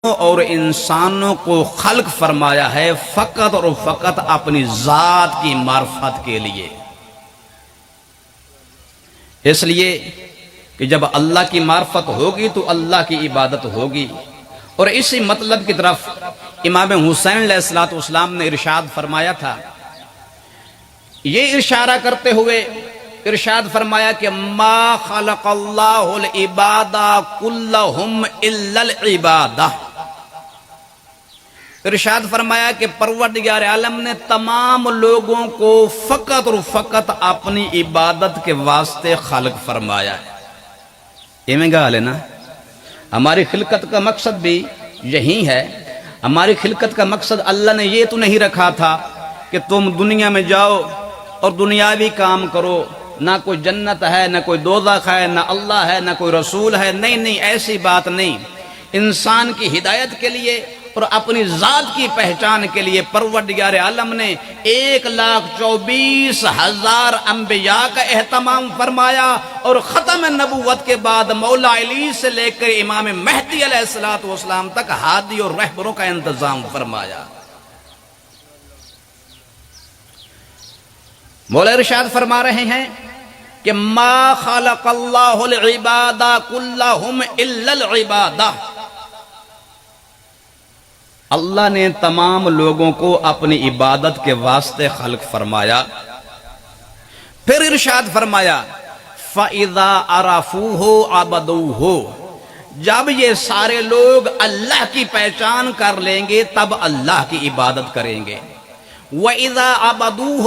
اور انسانوں کو خلق فرمایا ہے فقط اور فقط اپنی ذات کی معرفت کے لیے۔ اس لیے کہ جب اللہ کی معرفت ہوگی تو اللہ کی عبادت ہوگی، اور اسی مطلب کی طرف امام حسین علیہ السلام نے ارشاد فرمایا تھا۔ یہ اشارہ کرتے ہوئے ارشاد فرمایا کہ ما خلق اللہ العبادہ کلہم الا العبادہ۔ ارشاد فرمایا کہ پروردگار عالم نے تمام لوگوں کو فقط اور فقط اپنی عبادت کے واسطے خلق فرمایا ہے۔ یہ میں گال ہے نا، ہماری خلقت کا مقصد بھی یہی ہے۔ ہماری خلقت کا مقصد اللہ نے یہ تو نہیں رکھا تھا کہ تم دنیا میں جاؤ اور دنیاوی کام کرو، نہ کوئی جنت ہے، نہ کوئی دوزخ ہے، نہ اللہ ہے، نہ کوئی رسول ہے۔ نہیں، ایسی بات نہیں۔ انسان کی ہدایت کے لیے اور اپنی ذات کی پہچان کے لیے پروردگار عالم نے 1,24,000 انبیاء کا اہتمام فرمایا، اور ختم نبوت کے بعد مولا علی سے لے کر امام مہدی علیہ السلام تک ہادی اور رہبروں کا انتظام فرمایا۔ مولا ارشاد فرما رہے ہیں کہ ما خلق اللہ العبادہ کلہم الا العبادہ۔ اللہ نے تمام لوگوں کو اپنی عبادت کے واسطے خلق فرمایا۔ پھر ارشاد فرمایا فَإِذَا عَرَفُوهُ عَبَدُوهُ۔ جب یہ سارے لوگ اللہ کی پہچان کر لیں گے تب اللہ کی عبادت کریں گے۔ وَإِذَا عَبَدُوهُ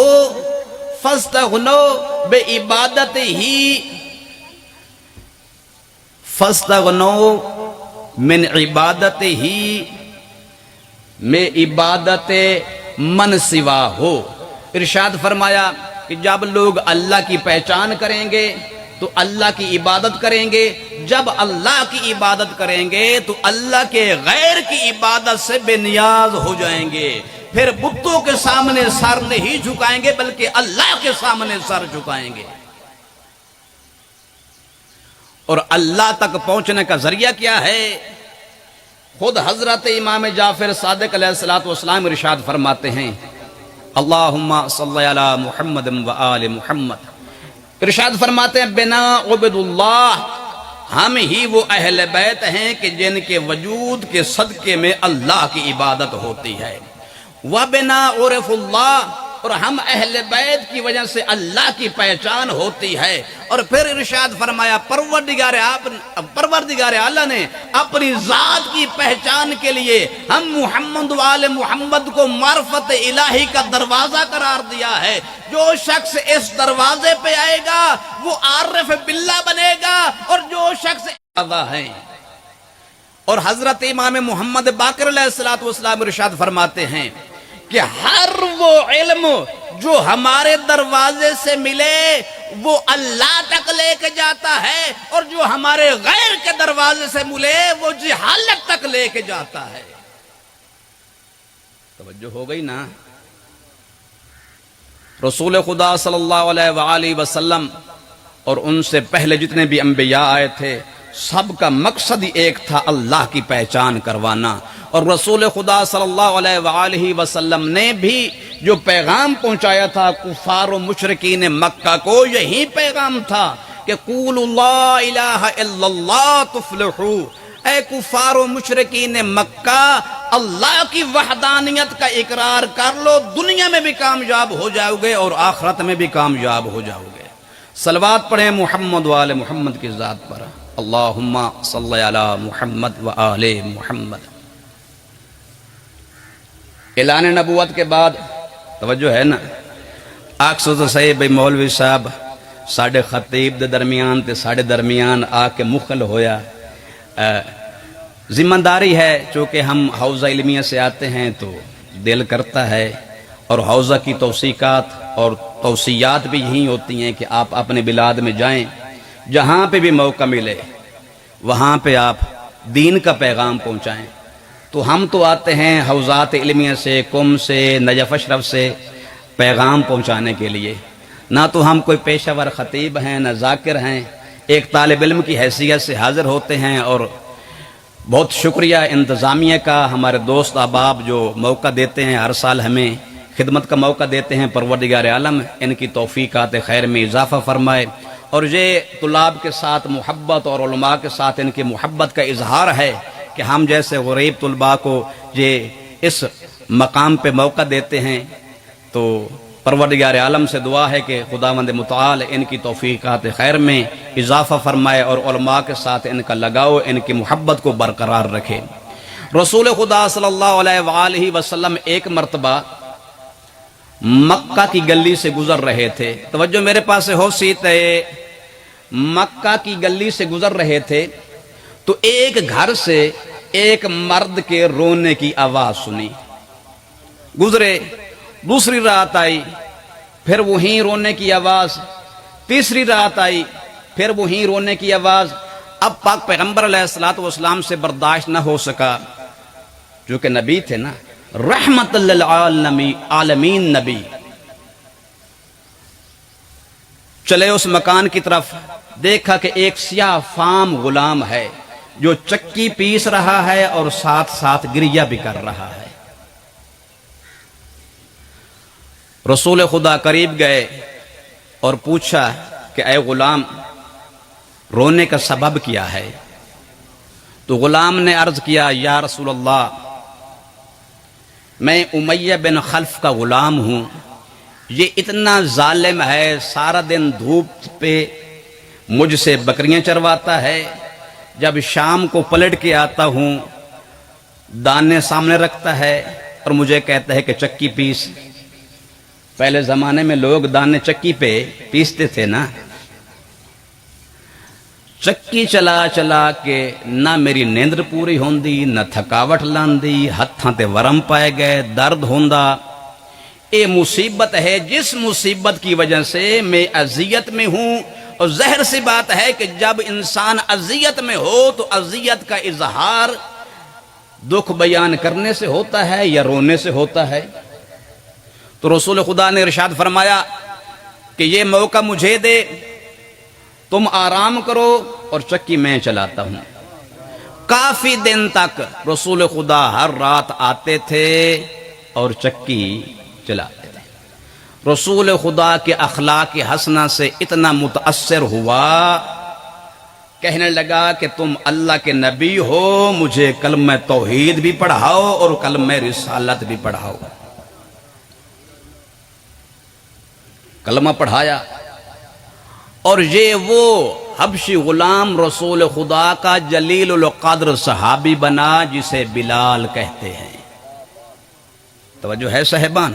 فَاسْتَغْنَوْا بِعِبَادَتِهِ فَاسْتَغْنَوْا مِنْ عِبَادَتِهِ میں عبادت من سوا ہو۔ ارشاد فرمایا کہ جب لوگ اللہ کی پہچان کریں گے تو اللہ کی عبادت کریں گے، جب اللہ کی عبادت کریں گے تو اللہ کے غیر کی عبادت سے بے نیاز ہو جائیں گے، پھر بتوں کے سامنے سر نہیں جھکائیں گے بلکہ اللہ کے سامنے سر جھکائیں گے۔ اور اللہ تک پہنچنے کا ذریعہ کیا ہے؟ خود حضرت امام جعفر صادق علیہ السلام ارشاد فرماتے ہیں اللہم صلی علی محمد و آل محمد۔ ارشاد فرماتے ہیں بنا عبد اللہ، ہم ہی وہ اہل بیت ہیں کہ جن کے وجود کے صدقے میں اللہ کی عبادت ہوتی ہے۔ وَبِنَا عُرِفُ اللَّهِ، اور ہم اہل بیت کی وجہ سے اللہ کی پہچان ہوتی ہے۔ اور پھر ارشاد فرمایا پروردگار اعلیٰ نے اپنی ذات کی پہچان کے لیے ہم محمد وآل محمد کو معرفت الہی کا دروازہ قرار دیا ہے۔ جو شخص اس دروازے پہ آئے گا وہ عارف باللہ بنے گا، اور جو شخص ہے۔ اور حضرت امام محمد باقر علیہ السلام ارشاد فرماتے ہیں کہ ہر وہ علم جو ہمارے دروازے سے ملے وہ اللہ تک لے کے جاتا ہے، اور جو ہمارے غیر کے دروازے سے ملے وہ جہالت تک لے کے جاتا ہے۔ توجہ ہو گئی نا؟ رسول خدا صلی اللہ علیہ وآلہ وسلم اور ان سے پہلے جتنے بھی انبیاء آئے تھے سب کا مقصد ہی ایک تھا، اللہ کی پہچان کروانا۔ اور رسول خدا صلی اللہ علیہ وآلہ وسلم نے بھی جو پیغام پہنچایا تھا کفار و مشرکین مکہ کو، یہی پیغام تھا کہ قولوا لا الہ الا اللہ تفلحوا۔ اے کفار و مشرکین مکہ، اللہ کی وحدانیت کا اقرار کر لو، دنیا میں بھی کامیاب ہو جاؤ گے اور آخرت میں بھی کامیاب ہو جاؤ گے۔ صلوات پڑھیں محمد وآل محمد کی ذات پر، اللہم صلی علی محمد وآل محمد۔ اعلان نبوت کے بعد توجہ ہے نا، آکسو تو صحیح بھئی مولوی صاحب ساڑھے خطیب دے درمیان تے ساڑھے درمیان آکے مخل ہویا۔ ذمہ داری ہے، چونکہ ہم حوزہ علمیہ سے آتے ہیں تو دل کرتا ہے، اور حوزہ کی توثیقات اور توصیات بھی یہی ہوتی ہیں کہ آپ اپنے بلاد میں جائیں، جہاں پہ بھی موقع ملے وہاں پہ آپ دین کا پیغام پہنچائیں۔ تو ہم تو آتے ہیں حوزات علمیہ سے، قم سے، نجف اشرف سے پیغام پہنچانے کے لیے، نہ تو ہم کوئی پیشہ ور خطیب ہیں، نہ ذاکر ہیں، ایک طالب علم کی حیثیت سے حاضر ہوتے ہیں اور بہت شکریہ انتظامیہ کا، ہمارے دوست احباب جو موقع دیتے ہیں، ہر سال ہمیں خدمت کا موقع دیتے ہیں، پروردگار عالم ان کی توفیقات خیر میں اضافہ فرمائے، اور یہ طلاب کے ساتھ محبت اور علماء کے ساتھ ان کی محبت کا اظہار ہے کہ ہم جیسے غریب طلباء کو یہ اس مقام پہ موقع دیتے ہیں، تو پروردگار عالم سے دعا ہے کہ خداوند متعال ان کی توفیقات خیر میں اضافہ فرمائے اور علماء کے ساتھ ان کا لگاؤ، ان کی محبت کو برقرار رکھے۔ رسول خدا صلی اللہ علیہ وآلہ وسلم ایک مرتبہ مکہ کی گلی سے گزر رہے تھے، توجہ میرے پاس ہو سیت ہے، مکہ کی گلی سے گزر رہے تھے تو ایک گھر سے ایک مرد کے رونے کی آواز سنی، گزرے، دوسری رات آئی، پھر وہیں رونے کی آواز، تیسری رات آئی، پھر وہیں رونے کی آواز۔ اب پاک پیغمبر علیہ السلام سے برداشت نہ ہو سکا، جو کہ نبی تھے نا، رحمت للعالمین نبی، چلے اس مکان کی طرف، دیکھا کہ ایک سیاہ فام غلام ہے جو چکی پیس رہا ہے اور ساتھ ساتھ گریہ بھی کر رہا ہے۔ رسول خدا قریب گئے اور پوچھا کہ اے غلام، رونے کا سبب کیا ہے؟ تو غلام نے عرض کیا، یا رسول اللہ، میں امیہ بن خلف کا غلام ہوں، یہ اتنا ظالم ہے، سارا دن دھوپ پہ مجھ سے بکریاں چرواتا ہے، جب شام کو پلٹ کے آتا ہوں دانے سامنے رکھتا ہے اور مجھے کہتا ہے کہ چکی پیس۔ پہلے زمانے میں لوگ دانے چکی پہ پیستے تھے نا، چکی چلا چلا کے نہ میری نیندر پوری ہوندی، نہ تھکاوٹ لاندی، ہتھاں تے ورم پائے گئے، درد ہوندا۔ اے مصیبت ہے جس مصیبت کی وجہ سے میں اذیت میں ہوں، اور ظاہر سی بات ہے کہ جب انسان اذیت میں ہو تو اذیت کا اظہار دکھ بیان کرنے سے ہوتا ہے یا رونے سے ہوتا ہے؟ تو رسول خدا نے ارشاد فرمایا کہ یہ موقع مجھے دے، تم آرام کرو اور چکی میں چلاتا ہوں۔ کافی دن تک رسول خدا ہر رات آتے تھے اور چکی چلاتے تھے۔ رسول خدا کے اخلاق حسنہ سے اتنا متاثر ہوا، کہنے لگا کہ تم اللہ کے نبی ہو، مجھے کلمہ توحید بھی پڑھاؤ اور کلمہ رسالت بھی پڑھاؤ۔ کلمہ پڑھایا، اور یہ وہ حبشی غلام رسول خدا کا جلیل القدر صحابی بنا جسے بلال کہتے ہیں۔ توجہ ہے صاحبان،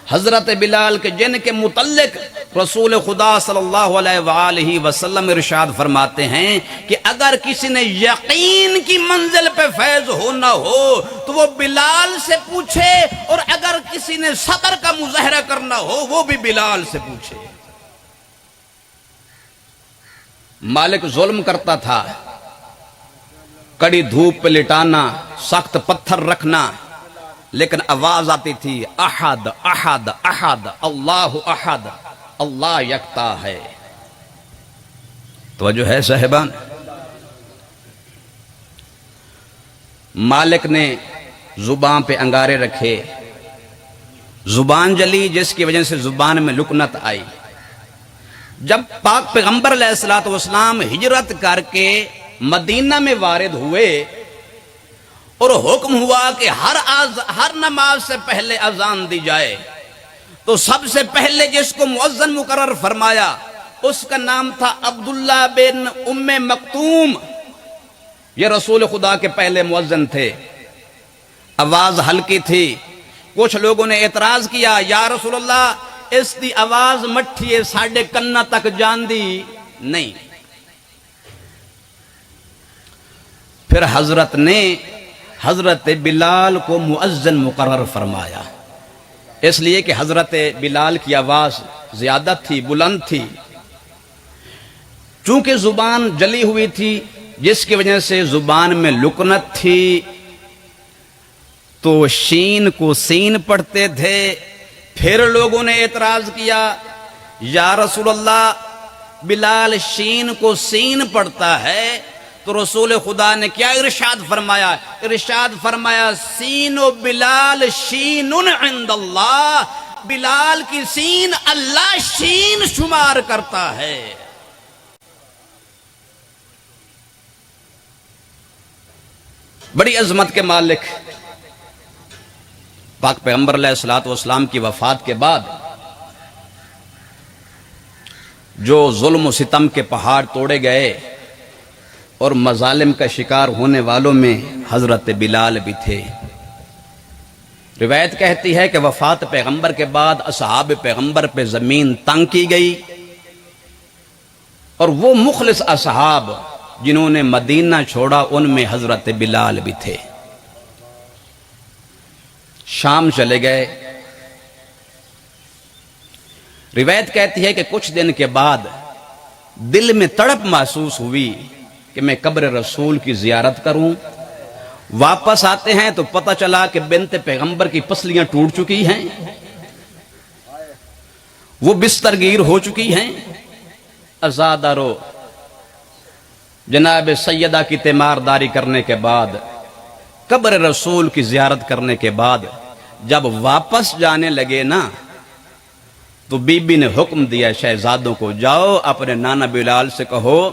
حضرت بلال کے جن کے متعلق رسول خدا صلی اللہ علیہ وآلہ وسلم ارشاد فرماتے ہیں کہ اگر کسی نے یقین کی منزل پہ فیض ہونا ہو تو وہ بلال سے پوچھے، اور اگر کسی نے صبر کا مظاہرہ کرنا ہو وہ بھی بلال سے پوچھے۔ مالک ظلم کرتا تھا، کڑی دھوپ پہ لٹانا، سخت پتھر رکھنا، لیکن آواز آتی تھی، احد احد احد، اللہ احد، اللہ یکتا ہے۔ توجہ ہے صاحبان، مالک نے زبان پہ انگارے رکھے، زبان جلی جس کی وجہ سے زبان میں لکنت آئی۔ جب پاک پیغمبر علیہ السلام ہجرت کر کے مدینہ میں وارد ہوئے اور حکم ہوا کہ ہر نماز سے پہلے اذان دی جائے، تو سب سے پہلے جس کو مؤذن مقرر فرمایا اس کا نام تھا عبداللہ بن ام مکتوم۔ یہ رسول خدا کے پہلے مؤذن تھے۔ آواز ہلکی تھی، کچھ لوگوں نے اعتراض کیا، یا رسول اللہ اس دی آواز مٹھی ہے، ساڑھے کنا تک جان دی نہیں۔ پھر حضرت نے حضرت بلال کو مؤذن مقرر فرمایا، اس لیے کہ حضرت بلال کی آواز زیادہ تھی، بلند تھی۔ چونکہ زبان جلی ہوئی تھی جس کی وجہ سے زبان میں لکنت تھی، تو شین کو سین پڑھتے تھے۔ پھر لوگوں نے اعتراض کیا، یا رسول اللہ بلال شین کو سین پڑھتا ہے تو تو رسول خدا نے کیا ارشاد فرمایا؟ ارشاد فرمایا سین و بلال شین عند اللہ، بلال کی سین اللہ شین شمار کرتا ہے۔ بڑی عظمت کے مالک پاک پیغمبر علیہ الصلوۃ والسلام کی وفات کے بعد جو ظلم و ستم کے پہاڑ توڑے گئے اور مظالم کا شکار ہونے والوں میں حضرت بلال بھی تھے۔ روایت کہتی ہے کہ وفات پیغمبر کے بعد اصحاب پیغمبر پہ زمین تنگ کی گئی، اور وہ مخلص اصحاب جنہوں نے مدینہ چھوڑا ان میں حضرت بلال بھی تھے۔ شام چلے گئے۔ روایت کہتی ہے کہ کچھ دن کے بعد دل میں تڑپ محسوس ہوئی کہ میں قبر رسول کی زیارت کروں۔ واپس آتے ہیں تو پتہ چلا کہ بنت پیغمبر کی پسلیاں ٹوٹ چکی ہیں، وہ بستر گیر ہو چکی ہیں۔ عزادارو جناب سیدہ کی تیمارداری کرنے کے بعد، قبر رسول کی زیارت کرنے کے بعد جب واپس جانے لگے نا، تو بی بی نے حکم دیا شہزادوں کو، جاؤ اپنے نانا بلال سے کہو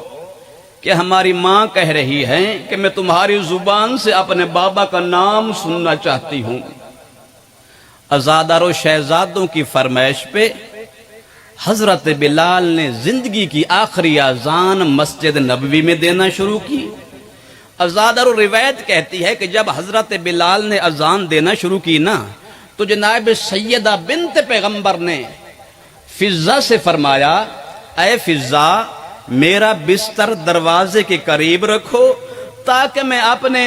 کہ ہماری ماں کہہ رہی ہے کہ میں تمہاری زبان سے اپنے بابا کا نام سننا چاہتی ہوں۔ عزادارو شہزادوں کی فرمائش پہ حضرت بلال نے زندگی کی آخری اذان مسجد نبوی میں دینا شروع کی۔ عزادارو روایت کہتی ہے کہ جب حضرت بلال نے اذان دینا شروع کی نا، تو جناب سیدہ بنت پیغمبر نے فضہ سے فرمایا، اے فضہ میرا بستر دروازے کے قریب رکھو تاکہ میں اپنے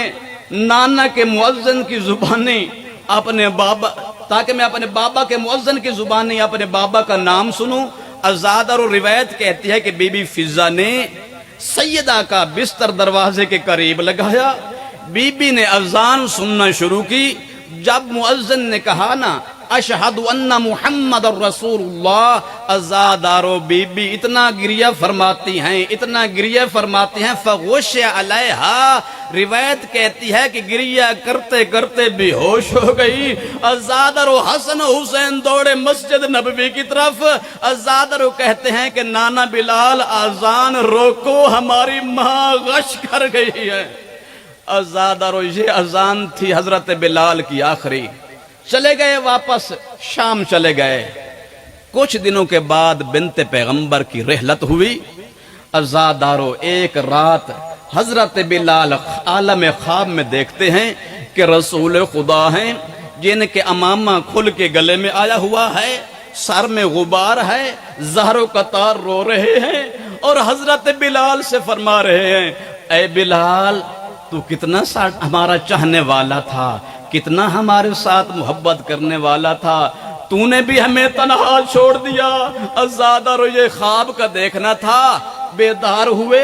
نانا کے مؤذن کی زبانی اپنے بابا کے مؤذن کی زبانی اپنے بابا کا نام سنوں۔ عزادارو روایت کہتی ہے کہ بی بی فضہ نے سیدہ کا بستر دروازے کے قریب لگایا، بی بی نے اذان سننا شروع کی۔ جب مؤذن نے کہا نا اشہد ان محمد الرسول اللہ، عزادارو بی بی اتنا گریہ فرماتی ہیں فغش علیہا، روایت کہتی ہے کہ گریہ کرتے کرتے بے ہوش ہو گئی۔ عزادارو حسن و حسین دوڑے مسجد نبوی کی طرف۔ عزادارو کہتے ہیں کہ نانا بلال اذان روکو، ہماری ماں غش کر گئی ہے۔ عزادارو یہ اذان تھی حضرت بلال کی آخری۔ چلے گئے واپس، شام چلے گئے۔ کچھ دنوں کے بعد بنت پیغمبر کی رحلت ہوئی۔ عزادارو ایک رات حضرت بلال عالم خواب میں دیکھتے ہیں کہ رسول خدا ہیں جن کے امامہ کھل کے گلے میں آیا ہوا ہے، سر میں غبار ہے، زہر و قطار رو رہے ہیں، اور حضرت بلال سے فرما رہے ہیں، اے بلال تو کتنا ہمارا چاہنے والا تھا، کتنا ہمارے ساتھ محبت کرنے والا تھا، تو نے بھی ہمیں تنہا چھوڑ دیا۔ عزادارو یہ خواب کا دیکھنا تھا۔ بیدار ہوئے،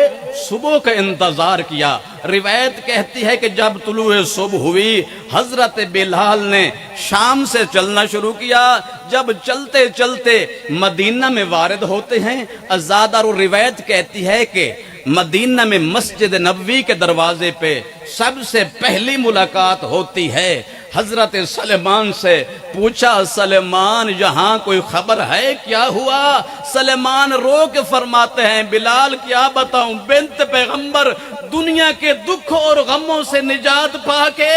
صبح کا انتظار کیا۔ روایت کہتی ہے کہ جب طلوع صبح ہوئی، حضرت بلال نے شام سے چلنا شروع کیا۔ جب چلتے چلتے مدینہ میں وارد ہوتے ہیں، عزادارو روایت کہتی ہے کہ مدینہ میں مسجد نبوی کے دروازے پہ سب سے پہلی ملاقات ہوتی ہے حضرت سلیمان سے۔ پوچھا سلیمان یہاں کوئی خبر ہے، کیا ہوا؟ سلیمان رو کے فرماتے ہیں بلال کیا بتاؤں، بنت پیغمبر دنیا کے دکھوں اور غموں سے نجات پا کے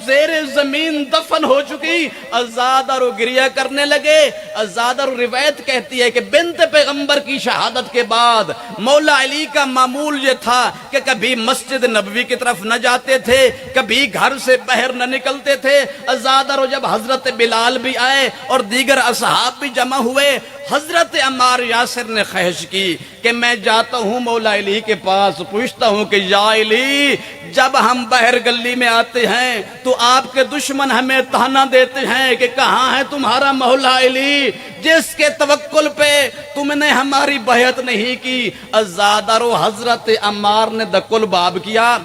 زیر زمین دفن ہو چکی۔ عزادارو گریہ کرنے لگے۔ عزادارو روایت کہتی ہے کہ بنت پیغمبر کی شہادت کے بعد مولا علی کا معمول یہ تھا کہ کبھی مسجد نبوی کی طرف نہ جاتے تھے، کبھی گھر سے باہر نہ نکلتے تھے۔ عزادارو جب حضرت بلال بھی آئے اور دیگر اصحاب بھی جمع ہوئے، حضرت عمار یاسر نے خواہش کی کہ میں جاتا ہوں مولا علی کے پاس، پوچھتا ہوں کہ یا علی جب ہم باہر گلی میں آتے ہیں تو آپ کے دشمن ہمیں تانا دیتے ہیں کہ کہاں ہے تمہارا مولا علی جس کے توکل پہ تم نے ہماری بیعت نہیں کی۔ عزادارو حضرت عمار نے دکل باب کیا،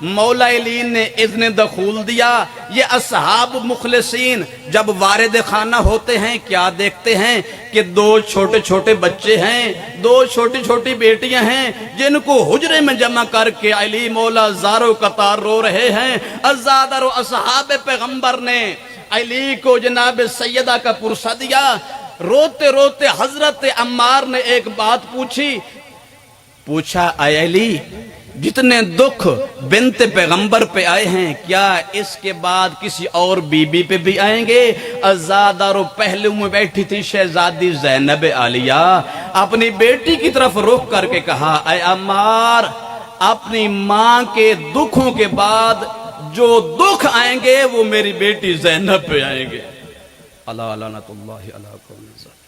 مولا علی نے اذن دخول دیا۔ یہ اصحاب مخلصین جب وارد خانہ ہوتے ہیں کیا دیکھتے ہیں کہ دو چھوٹے چھوٹے بچے ہیں، دو چھوٹی چھوٹی بیٹیاں ہیں جن کو حجرے میں جمع کر کے علی مولا زارو قطار رو رہے ہیں۔ ازادر و اصحاب پیغمبر نے علی کو جناب سیدہ کا پرسہ دیا۔ روتے روتے حضرت عمار نے ایک بات پوچھا، اے علی جتنے دکھ بنت پیغمبر پہ آئے ہیں کیا اس کے بعد کسی اور بی بی پہ بھی آئیں گے؟ ازادارو پہلو میں بیٹھی تھی شہزادی زینب عالیہ، اپنی بیٹی کی طرف رخ کر کے کہا، اے عمار اپنی ماں کے دکھوں کے بعد جو دکھ آئیں گے وہ میری بیٹی زینب پہ آئیں گے۔ اللہ لعنت اللہ علی قوم الظالمین۔